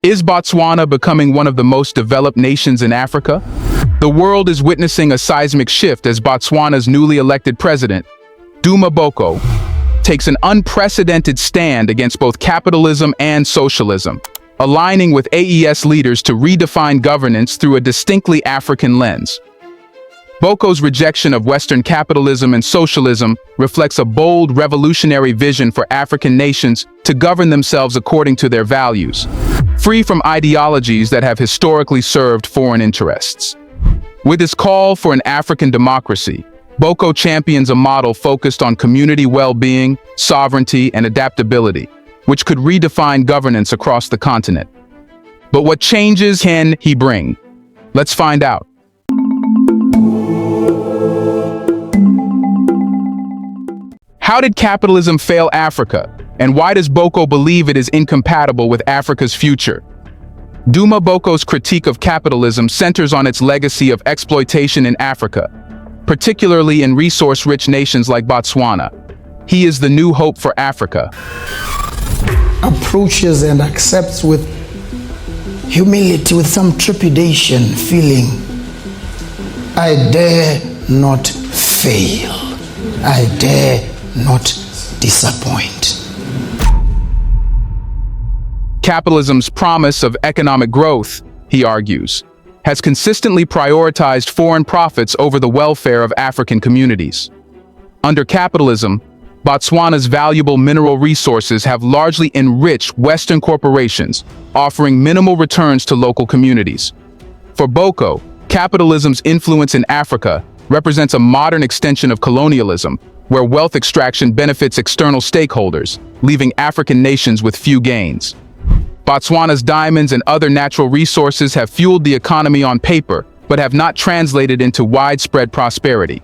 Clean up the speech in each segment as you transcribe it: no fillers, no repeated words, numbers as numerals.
Is Botswana becoming one of the most developed nations in Africa? The world is witnessing a seismic shift as Botswana's newly elected president, Duma Boko, takes an unprecedented stand against both capitalism and socialism, aligning with AES leaders to redefine governance through a distinctly African lens. Boko's rejection of Western capitalism and socialism reflects a bold, revolutionary vision for African nations to govern themselves according to their values, free from ideologies that have historically served foreign interests. With his call for an African democracy, Boko champions a model focused on community well-being, sovereignty, and adaptability, which could redefine governance across the continent. But what changes can he bring? Let's find out. How did capitalism fail Africa, and why does Boko believe it is incompatible with Africa's future? Duma Boko's critique of capitalism centers on its legacy of exploitation in Africa, particularly in resource-rich nations like Botswana. He is the new hope for Africa. Approaches and accepts with humility, with some trepidation, feeling, I dare not fail. I dare not disappoint. Capitalism's promise of economic growth, he argues, has consistently prioritized foreign profits over the welfare of African communities. Under capitalism, Botswana's valuable mineral resources have largely enriched Western corporations, offering minimal returns to local communities. For Boko, capitalism's influence in Africa represents a modern extension of colonialism, where wealth extraction benefits external stakeholders, leaving African nations with few gains. Botswana's diamonds and other natural resources have fueled the economy on paper, but have not translated into widespread prosperity.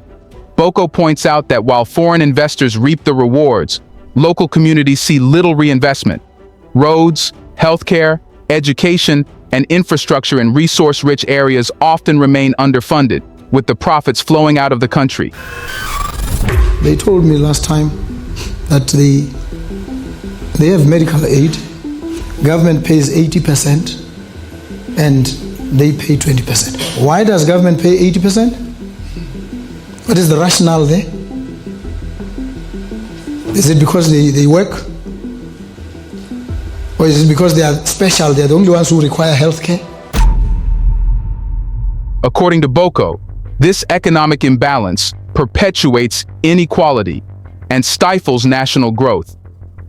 Boko points out that while foreign investors reap the rewards, local communities see little reinvestment. Roads, healthcare, education, and infrastructure in resource-rich areas often remain underfunded, with the profits flowing out of the country. They told me last time that they have medical aid, government pays 80% and they pay 20%. Why does government pay 80%? What is the rationale there? Is it because they work? Or is it because they are special, they are the only ones who require health care? According to Boko, this economic imbalance perpetuates inequality and stifles national growth,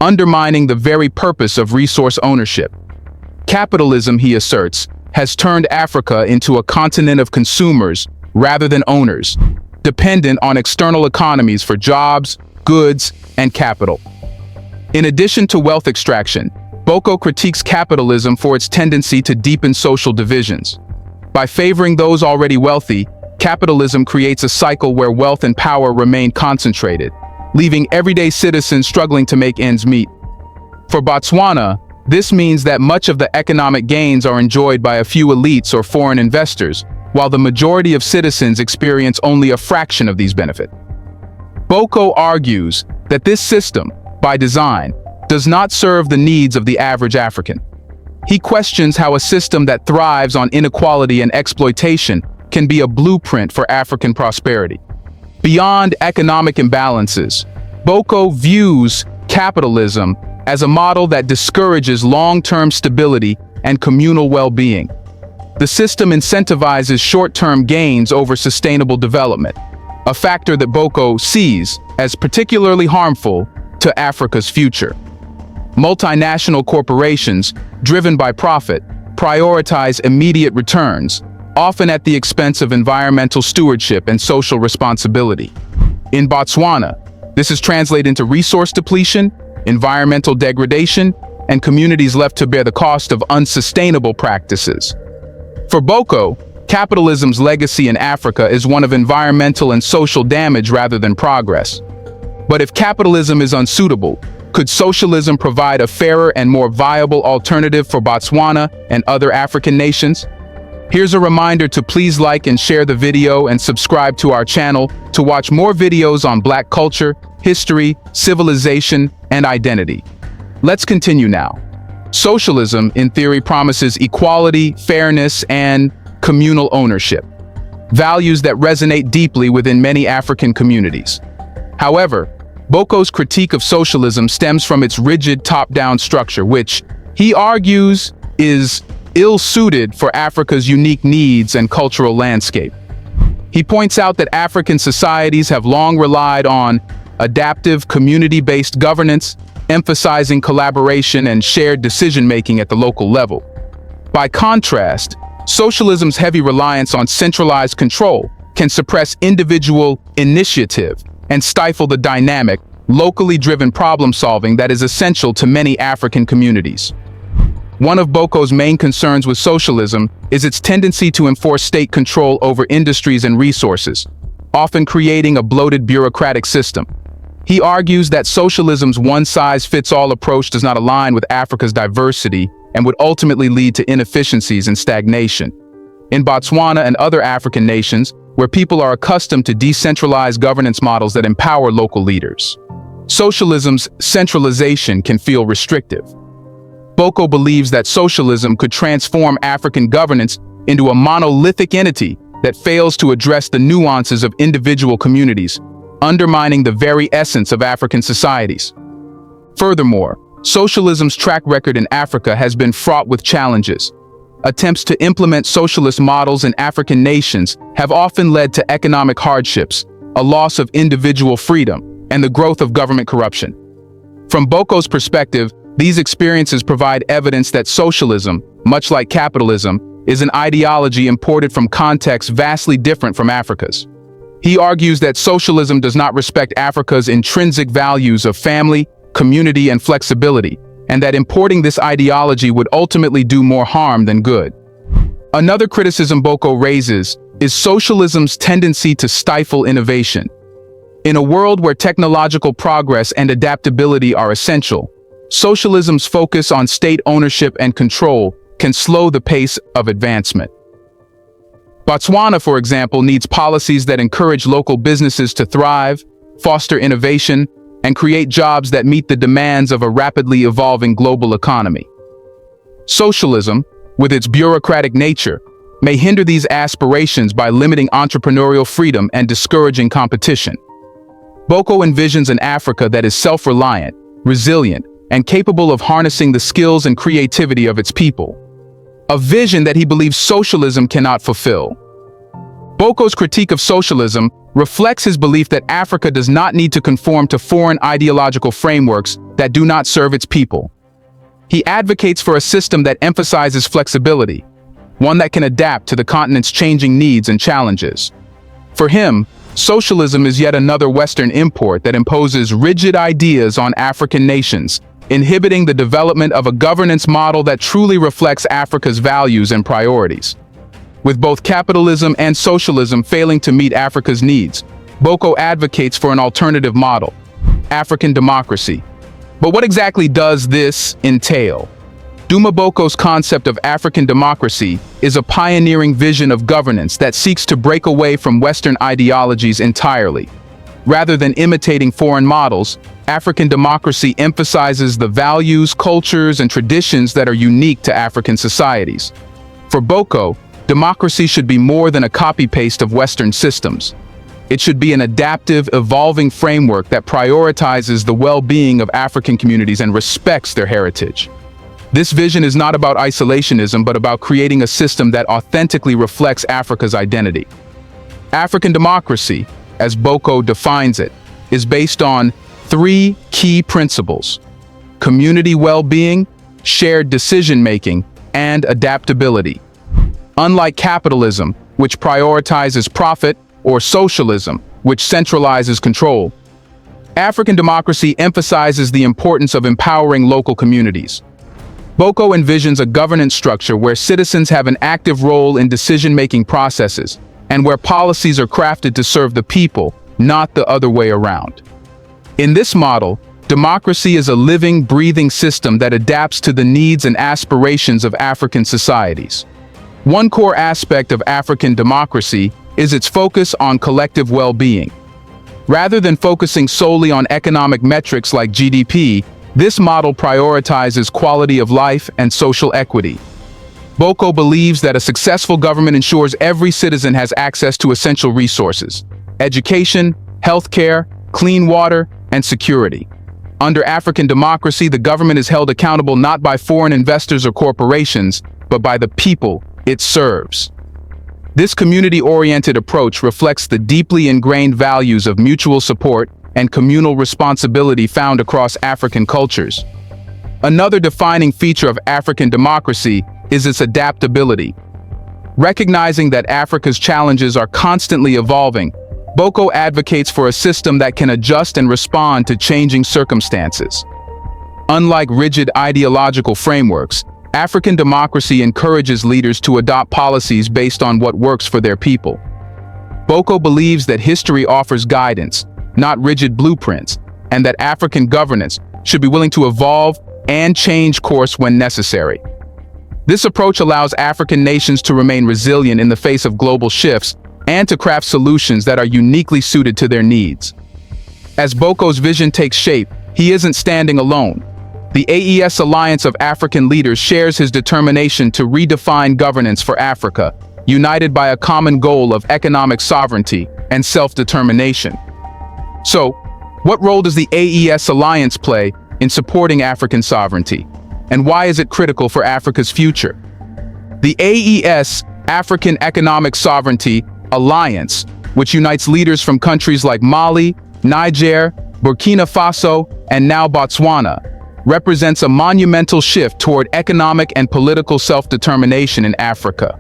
undermining the very purpose of resource ownership. Capitalism, he asserts, has turned Africa into a continent of consumers rather than owners, dependent on external economies for jobs, goods, and capital. In addition to wealth extraction, Boko critiques capitalism for its tendency to deepen social divisions. By favoring those already wealthy, capitalism creates a cycle where wealth and power remain concentrated, leaving everyday citizens struggling to make ends meet. For Botswana, this means that much of the economic gains are enjoyed by a few elites or foreign investors, while the majority of citizens experience only a fraction of these benefits. Boko argues that this system, by design, does not serve the needs of the average African. He questions how a system that thrives on inequality and exploitation can be a blueprint for African prosperity. Beyond economic imbalances, Boko views capitalism as a model that discourages long-term stability and communal well-being. The system incentivizes short-term gains over sustainable development, a factor that Boko sees as particularly harmful to Africa's future. Multinational corporations, driven by profit, prioritize immediate returns, often at the expense of environmental stewardship and social responsibility. In Botswana, this is translated into resource depletion, environmental degradation, and communities left to bear the cost of unsustainable practices. For Boko, capitalism's legacy in Africa is one of environmental and social damage rather than progress. But if capitalism is unsuitable, could socialism provide a fairer and more viable alternative for Botswana and other African nations? Here's a reminder to please like and share the video and subscribe to our channel to watch more videos on Black culture, history, civilization, and identity. Let's continue now. Socialism, in theory, promises equality, fairness, and communal ownership, values that resonate deeply within many African communities. However, Boko's critique of socialism stems from its rigid top-down structure, which, he argues, is ill-suited for Africa's unique needs and cultural landscape. He points out that African societies have long relied on adaptive, community-based governance, emphasizing collaboration and shared decision-making at the local level. By contrast, socialism's heavy reliance on centralized control can suppress individual initiative and stifle the dynamic, locally driven problem-solving that is essential to many African communities. One of Boko's main concerns with socialism is its tendency to enforce state control over industries and resources, often creating a bloated bureaucratic system. He argues that socialism's one-size-fits-all approach does not align with Africa's diversity and would ultimately lead to inefficiencies and stagnation. In Botswana and other African nations, where people are accustomed to decentralized governance models that empower local leaders, socialism's centralization can feel restrictive. Boko believes that socialism could transform African governance into a monolithic entity that fails to address the nuances of individual communities, undermining the very essence of African societies. Furthermore, socialism's track record in Africa has been fraught with challenges. Attempts to implement socialist models in African nations have often led to economic hardships, a loss of individual freedom, and the growth of government corruption. From Boko's perspective, these experiences provide evidence that socialism, much like capitalism, is an ideology imported from contexts vastly different from Africa's. He argues that socialism does not respect Africa's intrinsic values of family, community, and flexibility, and that importing this ideology would ultimately do more harm than good. Another criticism Boko raises is socialism's tendency to stifle innovation. In a world where technological progress and adaptability are essential, socialism's focus on state ownership and control can slow the pace of advancement. Botswana, for example, needs policies that encourage local businesses to thrive, foster innovation, and create jobs that meet the demands of a rapidly evolving global economy. Socialism, with its bureaucratic nature, may hinder these aspirations by limiting entrepreneurial freedom and discouraging competition. Boko envisions an Africa that is self-reliant, resilient, and capable of harnessing the skills and creativity of its people, a vision that he believes socialism cannot fulfill. Boko's critique of socialism reflects his belief that Africa does not need to conform to foreign ideological frameworks that do not serve its people. He advocates for a system that emphasizes flexibility, one that can adapt to the continent's changing needs and challenges. For him, socialism is yet another Western import that imposes rigid ideas on African nations, inhibiting the development of a governance model that truly reflects Africa's values and priorities. With both capitalism and socialism failing to meet Africa's needs, Boko advocates for an alternative model, African democracy. But what exactly does this entail? Duma Boko's concept of African democracy is a pioneering vision of governance that seeks to break away from Western ideologies entirely. Rather than imitating foreign models, African democracy emphasizes the values, cultures, and traditions that are unique to African societies. For Boko, democracy should be more than a copy-paste of Western systems. It should be an adaptive, evolving framework that prioritizes the well-being of African communities and respects their heritage. This vision is not about isolationism, but about creating a system that authentically reflects Africa's identity. African democracy, as Boko defines it, is based on three key principles: community well-being, shared decision-making, and adaptability. Unlike capitalism, which prioritizes profit, or socialism, which centralizes control, African democracy emphasizes the importance of empowering local communities. Boko envisions a governance structure where citizens have an active role in decision-making processes, and where policies are crafted to serve the people, not the other way around. In this model, democracy is a living, breathing system that adapts to the needs and aspirations of African societies. One core aspect of African democracy is its focus on collective well-being. Rather than focusing solely on economic metrics like GDP, This model prioritizes quality of life and social equity. Boko believes that a successful government ensures every citizen has access to essential resources: education, healthcare, clean water, and security. Under African democracy, the government is held accountable not by foreign investors or corporations, but by the people it serves. This community-oriented approach reflects the deeply ingrained values of mutual support and communal responsibility found across African cultures. Another defining feature of African democracy is its adaptability. Recognizing that Africa's challenges are constantly evolving, Boko advocates for a system that can adjust and respond to changing circumstances. Unlike rigid ideological frameworks, African democracy encourages leaders to adopt policies based on what works for their people. Boko believes that history offers guidance, not rigid blueprints, and that African governance should be willing to evolve and change course when necessary. This approach allows African nations to remain resilient in the face of global shifts and to craft solutions that are uniquely suited to their needs. As Boko's vision takes shape, he isn't standing alone. The AES Alliance of African Leaders shares his determination to redefine governance for Africa, united by a common goal of economic sovereignty and self-determination. So, what role does the AES Alliance play in supporting African sovereignty? And why is it critical for Africa's future? The AES, African Economic Sovereignty Alliance, which unites leaders from countries like Mali, Niger, Burkina Faso, and now Botswana, represents a monumental shift toward economic and political self-determination in Africa.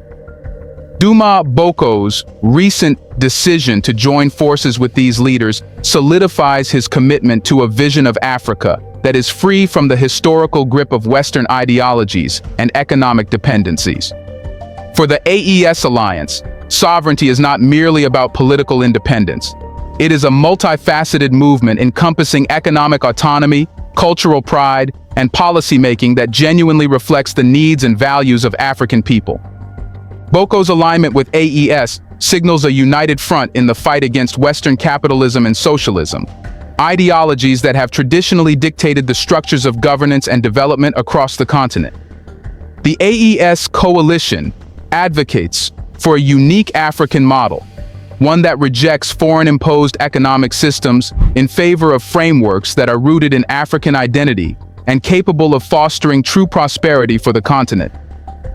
Duma Boko's recent decision to join forces with these leaders solidifies his commitment to a vision of Africa that is free from the historical grip of Western ideologies and economic dependencies. For the AES Alliance, sovereignty is not merely about political independence. It is a multifaceted movement encompassing economic autonomy, cultural pride, and policymaking that genuinely reflects the needs and values of African people. Boko's alignment with AES signals a united front in the fight against Western capitalism and socialism, ideologies that have traditionally dictated the structures of governance and development across the continent. The AES coalition advocates for a unique African model, one that rejects foreign-imposed economic systems in favor of frameworks that are rooted in African identity and capable of fostering true prosperity for the continent.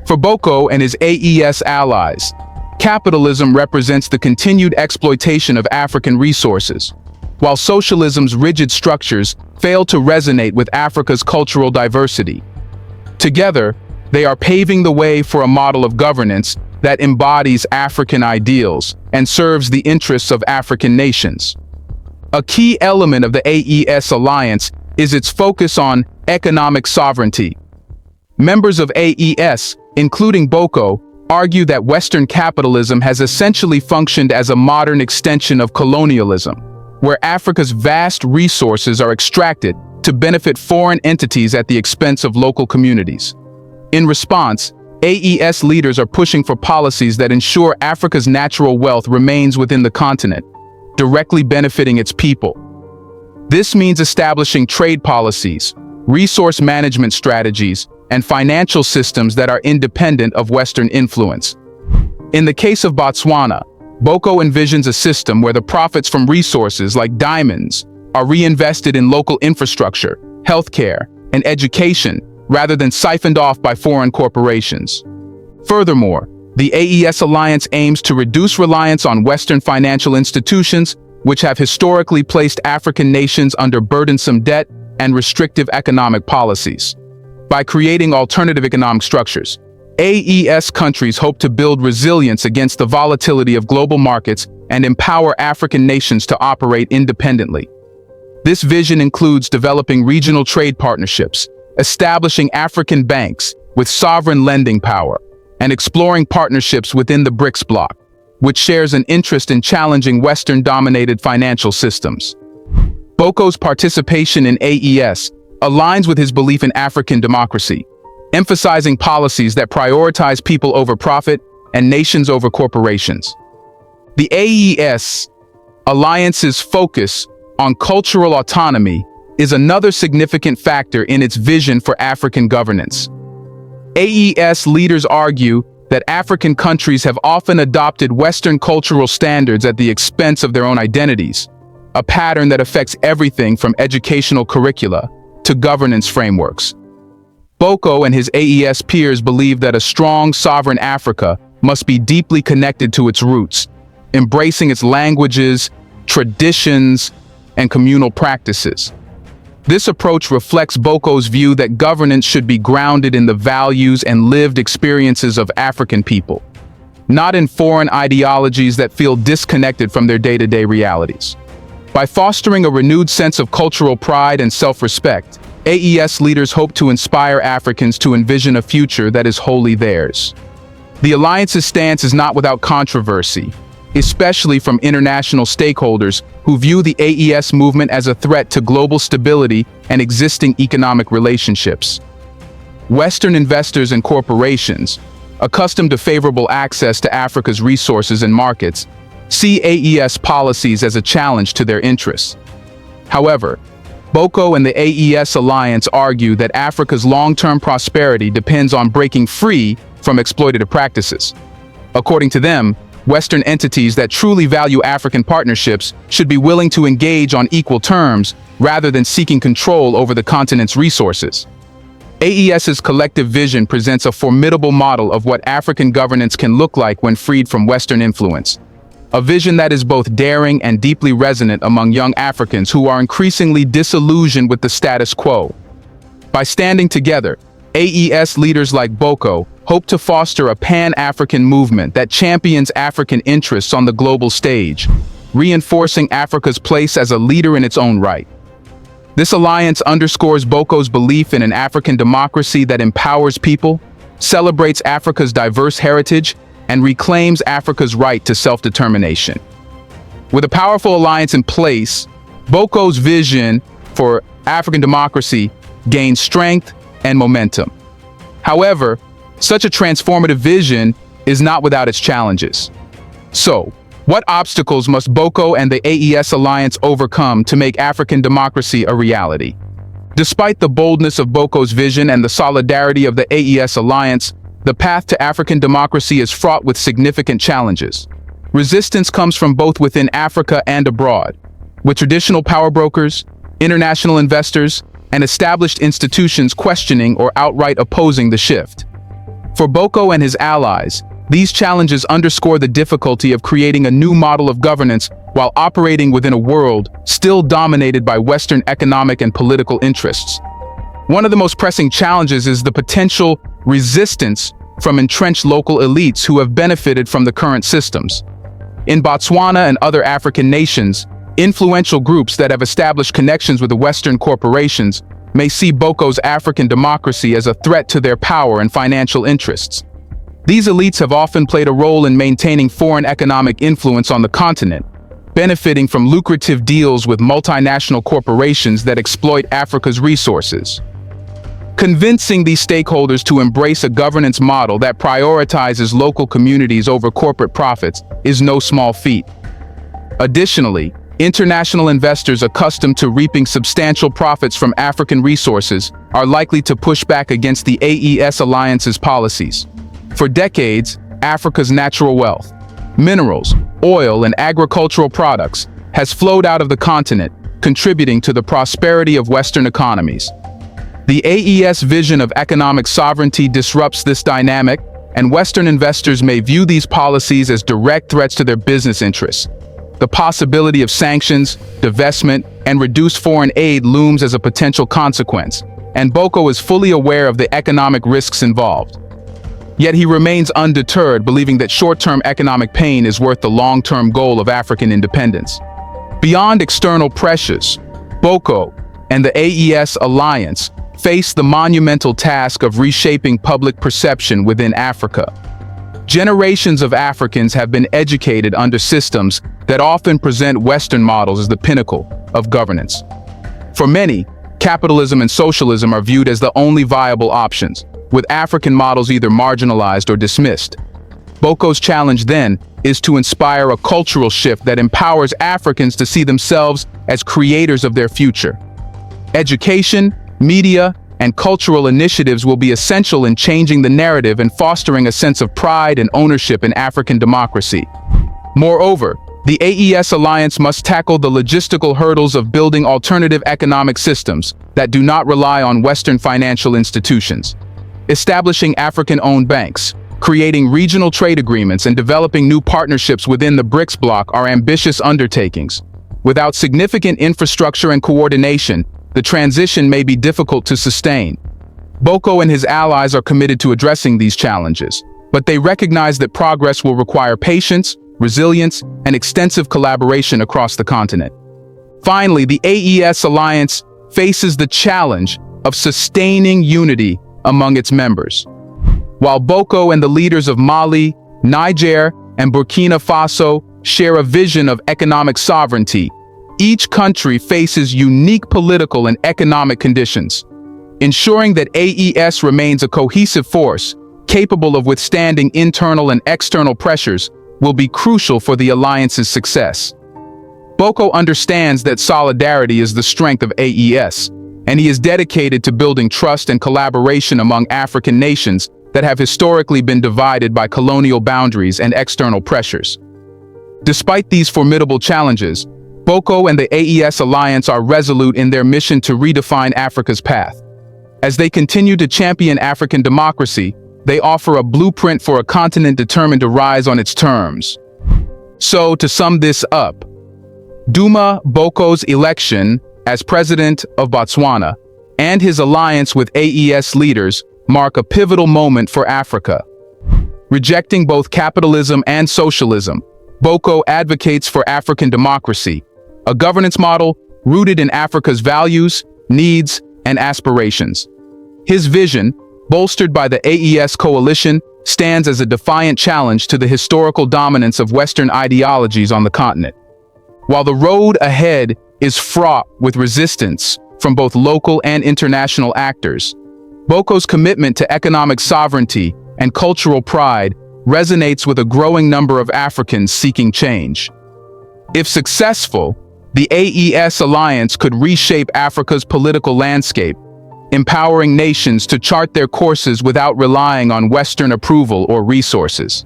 For Boko and his AES allies, capitalism represents the continued exploitation of African resources, while socialism's rigid structures fail to resonate with Africa's cultural diversity. Together, they are paving the way for a model of governance that embodies African ideals and serves the interests of African nations. A key element of the AES alliance is its focus on economic sovereignty. Members of AES, including Boko, argue that Western capitalism has essentially functioned as a modern extension of colonialism, where Africa's vast resources are extracted to benefit foreign entities at the expense of local communities. In response, AES leaders are pushing for policies that ensure Africa's natural wealth remains within the continent, directly benefiting its people. This means establishing trade policies, resource management strategies, and financial systems that are independent of Western influence. In the case of Botswana, Boko envisions a system where the profits from resources like diamonds are reinvested in local infrastructure, healthcare, and education, rather than siphoned off by foreign corporations. Furthermore, the AES Alliance aims to reduce reliance on Western financial institutions, which have historically placed African nations under burdensome debt and restrictive economic policies. By creating alternative economic structures, AES countries hope to build resilience against the volatility of global markets and empower African nations to operate independently. This vision includes developing regional trade partnerships, establishing African banks with sovereign lending power, and exploring partnerships within the BRICS bloc, which shares an interest in challenging Western-dominated financial systems. Boko's participation in AES aligns with his belief in African democracy, emphasizing policies that prioritize people over profit and nations over corporations. The AES Alliance's focus on cultural autonomy is another significant factor in its vision for African governance. AES leaders argue that African countries have often adopted Western cultural standards at the expense of their own identities, a pattern that affects everything from educational curricula to governance frameworks. Boko and his AES peers believe that a strong, sovereign Africa must be deeply connected to its roots, embracing its languages, traditions, and communal practices. This approach reflects Boko's view that governance should be grounded in the values and lived experiences of African people, not in foreign ideologies that feel disconnected from their day-to-day realities. By fostering a renewed sense of cultural pride and self-respect, AES leaders hope to inspire Africans to envision a future that is wholly theirs. The alliance's stance is not without controversy, especially from international stakeholders who view the AES movement as a threat to global stability and existing economic relationships. Western investors and corporations, accustomed to favorable access to Africa's resources and markets, see AES policies as a challenge to their interests. However, Boko and the AES alliance argue that Africa's long-term prosperity depends on breaking free from exploitative practices. According to them, Western entities that truly value African partnerships should be willing to engage on equal terms rather than seeking control over the continent's resources. AES's collective vision presents a formidable model of what African governance can look like when freed from Western influence. A vision that is both daring and deeply resonant among young Africans who are increasingly disillusioned with the status quo. By standing together, AES leaders like Boko hope to foster a pan-African movement that champions African interests on the global stage, reinforcing Africa's place as a leader in its own right. This alliance underscores Boko's belief in an African democracy that empowers people, celebrates Africa's diverse heritage, and reclaims Africa's right to self-determination. With a powerful alliance in place, Boko's vision for African democracy gains strength and momentum. However, such a transformative vision is not without its challenges. So, what obstacles must Boko and the AES alliance overcome to make African democracy a reality? Despite the boldness of Boko's vision and the solidarity of the AES alliance, the path to African democracy is fraught with significant challenges. Resistance comes from both within Africa and abroad, with traditional power brokers, international investors, and established institutions questioning or outright opposing the shift. For Boko and his allies, these challenges underscore the difficulty of creating a new model of governance while operating within a world still dominated by Western economic and political interests. One of the most pressing challenges is the potential resistance from entrenched local elites who have benefited from the current systems. In Botswana and other African nations, influential groups that have established connections with the Western corporations may see Boko's African democracy as a threat to their power and financial interests. These elites have often played a role in maintaining foreign economic influence on the continent, benefiting from lucrative deals with multinational corporations that exploit Africa's resources. Convincing these stakeholders to embrace a governance model that prioritizes local communities over corporate profits is no small feat. Additionally, international investors accustomed to reaping substantial profits from African resources are likely to push back against the AES alliance's policies. For decades, Africa's natural wealth, minerals, oil, and agricultural products has flowed out of the continent, contributing to the prosperity of Western economies. The AES vision of economic sovereignty disrupts this dynamic, and Western investors may view these policies as direct threats to their business interests. The possibility of sanctions, divestment, and reduced foreign aid looms as a potential consequence, and Boko is fully aware of the economic risks involved. Yet he remains undeterred, believing that short-term economic pain is worth the long-term goal of African independence. Beyond external pressures, Boko and the AES alliance face the monumental task of reshaping public perception within Africa. Generations of Africans have been educated under systems that often present Western models as the pinnacle of governance. For many, capitalism and socialism are viewed as the only viable options, with African models either marginalized or dismissed. Boko's challenge then is to inspire a cultural shift that empowers Africans to see themselves as creators of their future. Education, media, and cultural initiatives will be essential in changing the narrative and fostering a sense of pride and ownership in African democracy. Moreover, the AES alliance must tackle the logistical hurdles of building alternative economic systems that do not rely on Western financial institutions. Establishing African-owned banks, creating regional trade agreements, and developing new partnerships within the BRICS bloc are ambitious undertakings. Without significant infrastructure and coordination, the transition may be difficult to sustain. Boko and his allies are committed to addressing these challenges, but they recognize that progress will require patience, resilience, and extensive collaboration across the continent. Finally, the AES alliance faces the challenge of sustaining unity among its members. While Boko and the leaders of Mali, Niger, and Burkina Faso share a vision of economic sovereignty, each country faces unique political and economic conditions. Ensuring that AES remains a cohesive force, capable of withstanding internal and external pressures, will be crucial for the alliance's success. Boko understands that solidarity is the strength of AES, and he is dedicated to building trust and collaboration among African nations that have historically been divided by colonial boundaries and external pressures. Despite these formidable challenges, Boko and the AES alliance are resolute in their mission to redefine Africa's path. As they continue to champion African democracy, they offer a blueprint for a continent determined to rise on its terms. So, to sum this up, Duma Boko's election as president of Botswana and his alliance with AES leaders mark a pivotal moment for Africa. Rejecting both capitalism and socialism, Boko advocates for African democracy, a governance model rooted in Africa's values, needs, and aspirations. His vision, bolstered by the AES coalition, stands as a defiant challenge to the historical dominance of Western ideologies on the continent. While the road ahead is fraught with resistance from both local and international actors, Boko's commitment to economic sovereignty and cultural pride resonates with a growing number of Africans seeking change. If successful, the AES alliance could reshape Africa's political landscape, empowering nations to chart their courses without relying on Western approval or resources.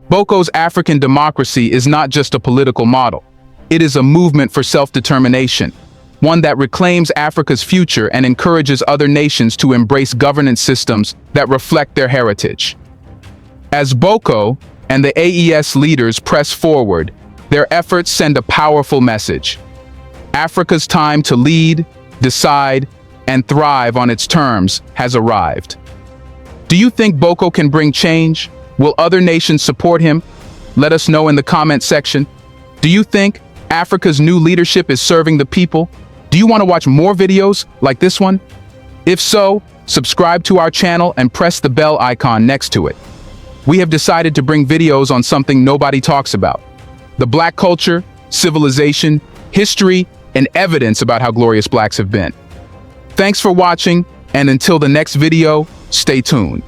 Boko's African democracy is not just a political model. It is a movement for self-determination, one that reclaims Africa's future and encourages other nations to embrace governance systems that reflect their heritage. As Boko and the AES leaders press forward, their efforts send a powerful message. Africa's time to lead, decide, and thrive on its terms has arrived. Do you think Boko can bring change? Will other nations support him? Let us know in the comment section. Do you think Africa's new leadership is serving the people? Do you want to watch more videos like this one? If so, subscribe to our channel and press the bell icon next to it. We have decided to bring videos on something nobody talks about: the Black culture, civilization, history, and evidence about how glorious Blacks have been. Thanks for watching, and until the next video, stay tuned.